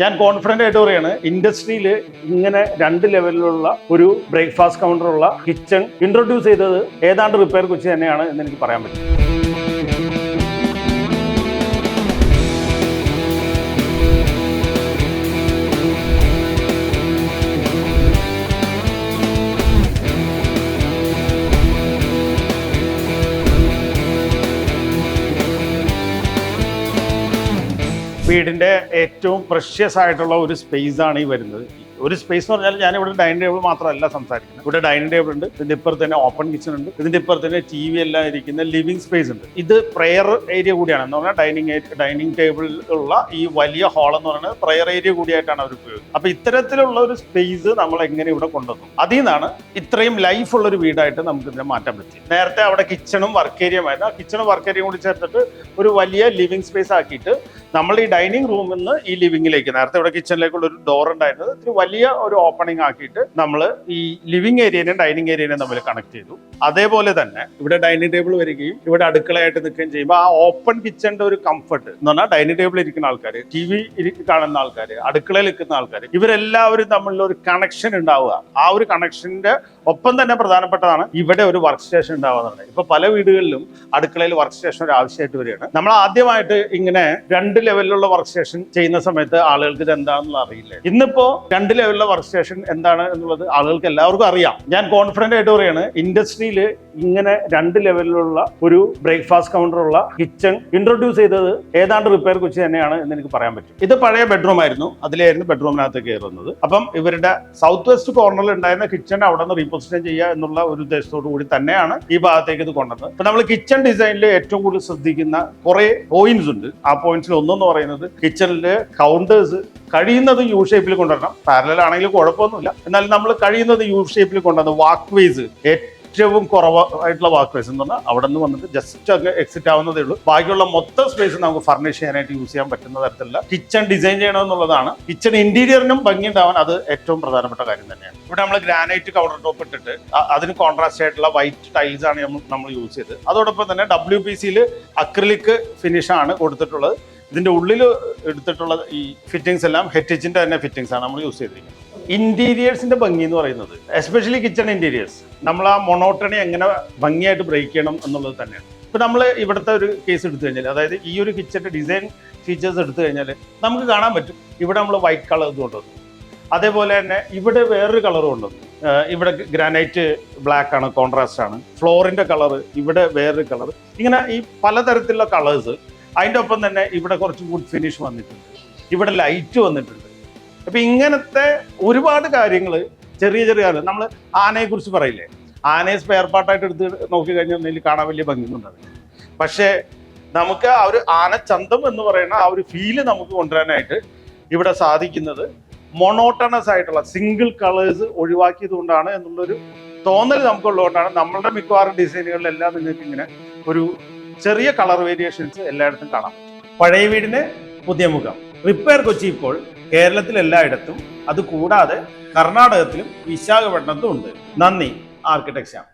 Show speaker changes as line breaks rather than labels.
ഞാൻ കോൺഫിഡന്റ് ആയിട്ട് പറയാണ്, ഇൻഡസ്ട്രിയിൽ ഇങ്ങനെ 2 ലെവലിലുള്ള ഒരു ബ്രേക്ക്ഫാസ്റ്റ് കൗണ്ടറുള്ള കിച്ചൺ ഇൻട്രൊഡ്യൂസ് ചെയ്തത് ഏതാണ്ട് റിപ്പയർ കൊച്ചി തന്നെയാണ് എന്ന് എനിക്ക് പറയാൻ പറ്റും. വീടിന്റെ ഏറ്റവും പ്രഷ്യസ് ആയിട്ടുള്ള ഒരു സ്പേസ് ആണ് ഈ വരുന്നത്. ഒരു സ്പേസ് എന്ന് പറഞ്ഞാൽ ഞാൻ ഇവിടെ ഡൈനിങ് ടേബിൾ മാത്രമല്ല സംസാരിക്കുന്നത്. ഇവിടെ ഡൈനിങ് ടേബിൾ ഉണ്ട്, ഇതിന്റെ ഇപ്പുറത്ത് തന്നെ ഓപ്പൺ കിച്ചൺ ഉണ്ട്, ഇതിന്റെ ഇപ്പുറത്ത് തന്നെ TV എല്ലാം ഇരിക്കുന്ന ലിവിംഗ് സ്പേസ് ഉണ്ട്. ഇത് പ്രെയർ ഏരിയ കൂടിയാണ് എന്ന് പറഞ്ഞാൽ ഡൈനിങ് ടേബിളിൽ ഉള്ള ഈ വലിയ ഹാൾ എന്ന് പറയുന്നത് പ്രെയർ ഏരിയ കൂടിയായിട്ടാണ് അവർ ഉപയോഗിക്കുന്നത്. അപ്പൊ ഇത്തരത്തിലുള്ള ഒരു സ്പേസ് നമ്മൾ എങ്ങനെ ഇവിടെ കൊണ്ടുവന്നു, അതിൽ നിന്നാണ് ഇത്രയും ലൈഫ് ഉള്ള ഒരു വീടായിട്ട് നമുക്ക് ഇതിനെ മാറ്റാൻ പറ്റി. നേരത്തെ അവിടെ കിച്ചണും വർക്ക് ഏരിയയുമായിരുന്നു, ആ കിച്ചണും വർക്ക് ഏരിയയും കൂടി ചേർത്തിട്ട് ഒരു വലിയ ലിവിംഗ് സ്പേസ് ആക്കിയിട്ട് നമ്മൾ ഈ ഡൈനിങ് റൂമിൽ നിന്ന് ഈ ലിവിംഗിലേക്ക്, നേരത്തെ ഇവിടെ കിച്ചണിലേക്കുള്ള ഒരു ഡോർ ഉണ്ടായിരുന്നത്, ഇത്തിരി വലിയ ഒരു ഓപ്പണിംഗ് ആക്കിയിട്ട് നമ്മൾ ഈ ലിവിംഗ് ഏരിയനെയും ഡൈനിങ് ഏരിയനെയും തമ്മിൽ കണക്ട് ചെയ്തു. അതേപോലെ തന്നെ ഇവിടെ ഡൈനിങ് ടേബിൾ വരികയും ഇവിടെ അടുക്കളയായിട്ട് നിൽക്കുകയും ചെയ്യുമ്പോൾ ആ ഓപ്പൺ കിച്ചണിന്റെ ഒരു കംഫർട്ട് എന്ന് പറഞ്ഞാൽ ഡൈനിങ് ടേബിളിൽ ഇരിക്കുന്ന ആൾക്കാർ, TV കാണുന്ന ആൾക്കാർ, അടുക്കളയിൽ നിൽക്കുന്ന ആൾക്കാർ, ഇവരെല്ലാവരും തമ്മിലുള്ള ഒരു കണക്ഷൻ ഉണ്ടാവുക. ആ ഒരു കണക്ഷന്റെ ഒപ്പം തന്നെ പ്രധാനപ്പെട്ടതാണ് ഇവിടെ ഒരു വർക്ക് സ്റ്റേഷൻ ഉണ്ടാവുക. ഇപ്പൊ പല വീടുകളിലും അടുക്കളയിൽ വർക്ക് സ്റ്റേഷൻ ഒരു ആവശ്യമായിട്ട് വരികയാണ്. നമ്മൾ ആദ്യമായിട്ട് ഇങ്ങനെ 2 ലെവലിലുള്ള വർക്ക് സ്റ്റേഷൻ ചെയ്യുന്ന സമയത്ത് ആളുകൾക്ക് ഇത് എന്താണെന്നുള്ള അറിയില്ല. ഇന്നിപ്പോ 2 ലെവലിലുള്ള വർക്ക് സ്റ്റേഷൻ എന്താണ് എന്നുള്ളത് ആളുകൾക്ക് എല്ലാവർക്കും അറിയാം. ഞാൻ കോൺഫിഡന്റ് ആയിട്ട് പറയാണ്, ഇൻഡസ്ട്രിയിൽ ഇങ്ങനെ 2 ലെവലിലുള്ള ഒരു ബ്രേക്ക്ഫാസ്റ്റ് കൗണ്ടറുള്ള കിച്ചൺ ഇൻട്രൊഡ്യൂസ് ചെയ്തത് ഏതാണ്ട് റിപ്പയർ കൊച്ചി തന്നെയാണ് എന്ന് എനിക്ക് പറയാൻ പറ്റും. ഇത് പഴയ ബെഡ്റൂം ആയിരുന്നു, അതിലായിരുന്നു ബെഡ്റൂമിനകത്ത് കയറുന്നത്. അപ്പം ഇവരുടെ സൗത്ത് വെസ്റ്റ് കോർണറിൽ ഉണ്ടായിരുന്ന കിച്ചൺ അവിടെ നിന്ന് റീപൊസിഷൻ ചെയ്യുക എന്നുള്ള ഒരു ഉദ്ദേശത്തോടു കൂടി തന്നെയാണ് ഈ ഭാഗത്തേക്ക് ഇത് കൊണ്ടുവന്നത്. അപ്പൊ നമ്മൾ കിച്ചൺ ഡിസൈനിൽ ഏറ്റവും കൂടുതൽ ശ്രദ്ധിക്കുന്ന കുറെ പോയിന്റ്സ് ഉണ്ട്. ആ പോയിന്റ്സിൽ ഒന്നെന്ന് പറയുന്നത് കിച്ചണിലെ കൗണ്ടേഴ്സ് കഴിയുന്നത് യു ഷേപ്പിൽ കൊണ്ടുവരണം. പാരലൽ ആണെങ്കിൽ കുഴപ്പമൊന്നുമില്ല, എന്നാൽ നമ്മൾ കഴിയുന്നത് യു ഷേപ്പിൽ കൊണ്ടുവന്ന് വാക്ക് വേസ് ഏറ്റവും കുറവായിട്ടുള്ള വാക്ക് വേസ് എന്ന് പറഞ്ഞാൽ അവിടെ നിന്ന് വന്നിട്ട് ജസ്റ്റ് അങ്ങ് എക്സിറ്റ് ആവുന്നതേ ഉള്ളൂ. ബാക്കിയുള്ള മൊത്തം സ്പേസ് നമുക്ക് ഫർണിഷ് ചെയ്യാനായിട്ട് യൂസ് ചെയ്യാൻ പറ്റുന്ന തരത്തിലുള്ള കിച്ചൺ ഡിസൈൻ ചെയ്യണമെന്നുള്ളതാണ്. കിച്ചൺ ഇന്റീരിയറിനും ഭംഗി ഉണ്ടാവാൻ അത് ഏറ്റവും പ്രധാനപ്പെട്ട കാര്യം തന്നെയാണ്. ഇവിടെ നമ്മൾ ഗ്രാനൈറ്റ് കൗണ്ടർ ടോപ്പ് ഇട്ടിട്ട് അതിന് കോൺട്രാസ്റ്റ് ആയിട്ടുള്ള വൈറ്റ് ടൈൽസ് ആണ് നമ്മൾ യൂസ് ചെയ്തത്. അതോടൊപ്പം തന്നെ WPCയിൽ അക്രിലിക് ഫിനിഷ് ആണ് കൊടുത്തിട്ടുള്ളത്. ഇതിന്റെ ഉള്ളിൽ എടുത്തിട്ടുള്ള ഈ ഫിറ്റിംഗ്സ് എല്ലാം ഹെറ്റിച്ചിന്റെ തന്നെ ഫിറ്റിംഗ്സ് ആണ് നമ്മൾ യൂസ് ചെയ്തിരിക്കുന്നത്. ഇന്റീരിയേഴ്സിന്റെ ഭംഗി എന്ന് പറയുന്നത്, എസ്പെഷ്യലി കിച്ചൺ ഇന്റീരിയേഴ്സ്, നമ്മൾ ആ മൊണോട്ടണി എങ്ങനെ ഭംഗിയായിട്ട് ബ്രേക്ക് ചെയ്യണം എന്നുള്ളത് തന്നെയാണ്. ഇപ്പൊ നമ്മൾ ഇവിടുത്തെ ഒരു കേസ് എടുത്തു കഴിഞ്ഞാൽ, അതായത് ഈ ഒരു കിച്ചന്റെ ഡിസൈൻ ഫീച്ചേഴ്സ് എടുത്തു കഴിഞ്ഞാൽ നമുക്ക് കാണാൻ പറ്റും. ഇവിടെ നമ്മൾ വൈറ്റ് കളർ കൊണ്ടുവന്നു, അതേപോലെ തന്നെ ഇവിടെ വേറൊരു കളർ കൊണ്ടുവന്നു. ഇവിടെ ഗ്രാനൈറ്റ് ബ്ലാക്ക് ആണ്, കോൺട്രാസ്റ്റ് ആണ്. ഫ്ലോറിന്റെ കളർ ഇവിടെ വേറൊരു കളർ, ഇങ്ങനെ ഈ പലതരത്തിലുള്ള കളേഴ്സ്. അതിൻ്റെ ഒപ്പം തന്നെ ഇവിടെ കുറച്ച് വുഡ് ഫിനിഷ് വന്നിട്ടുണ്ട്, ഇവിടെ ലൈറ്റ് വന്നിട്ടുണ്ട്. അപ്പൊ ഇങ്ങനത്തെ ഒരുപാട് കാര്യങ്ങൾ, ചെറിയ ചെറിയ കാര്യങ്ങൾ. നമ്മൾ ആനയെ കുറിച്ച് പറയില്ലേ, ആനയെ സ്പെയർ പാർട്ടായിട്ട് എടുത്ത് നോക്കി കഴിഞ്ഞാൽ കാണാൻ വലിയ ഭംഗിയൊന്നുണ്ടാവില്ല. പക്ഷേ നമുക്ക് ആ ഒരു ആനച്ചന്തം എന്ന് പറയുന്ന ആ ഒരു ഫീല് നമുക്ക് കൊണ്ടുവരാനായിട്ട് ഇവിടെ സാധിക്കുന്നത് മൊണോട്ടണസ് ആയിട്ടുള്ള സിംഗിൾ കളേഴ്സ് ഒഴിവാക്കിയത് കൊണ്ടാണ് എന്നുള്ളൊരു തോന്നൽ നമുക്കുള്ളതുകൊണ്ടാണ് നമ്മളുടെ മിക്കവാറും ഡിസൈനുകളിലെല്ലാം നിങ്ങൾക്ക് ഇങ്ങനെ ഒരു ചെറിയ കളർ വേരിയേഷൻസ് എല്ലായിടത്തും കാണാം. പഴയ വീടിന് പുതിയ മുഖം. റിപ്പയർ കൊച്ചി ഇപ്പോൾ കേരളത്തിൽ എല്ലായിടത്തും, അത് കൂടാതെ കർണാടകത്തിലും വിശാഖപട്ടണത്തും ഉണ്ട്. നന്ദി. ആർക്കിടെക്ട് ശ്യാം.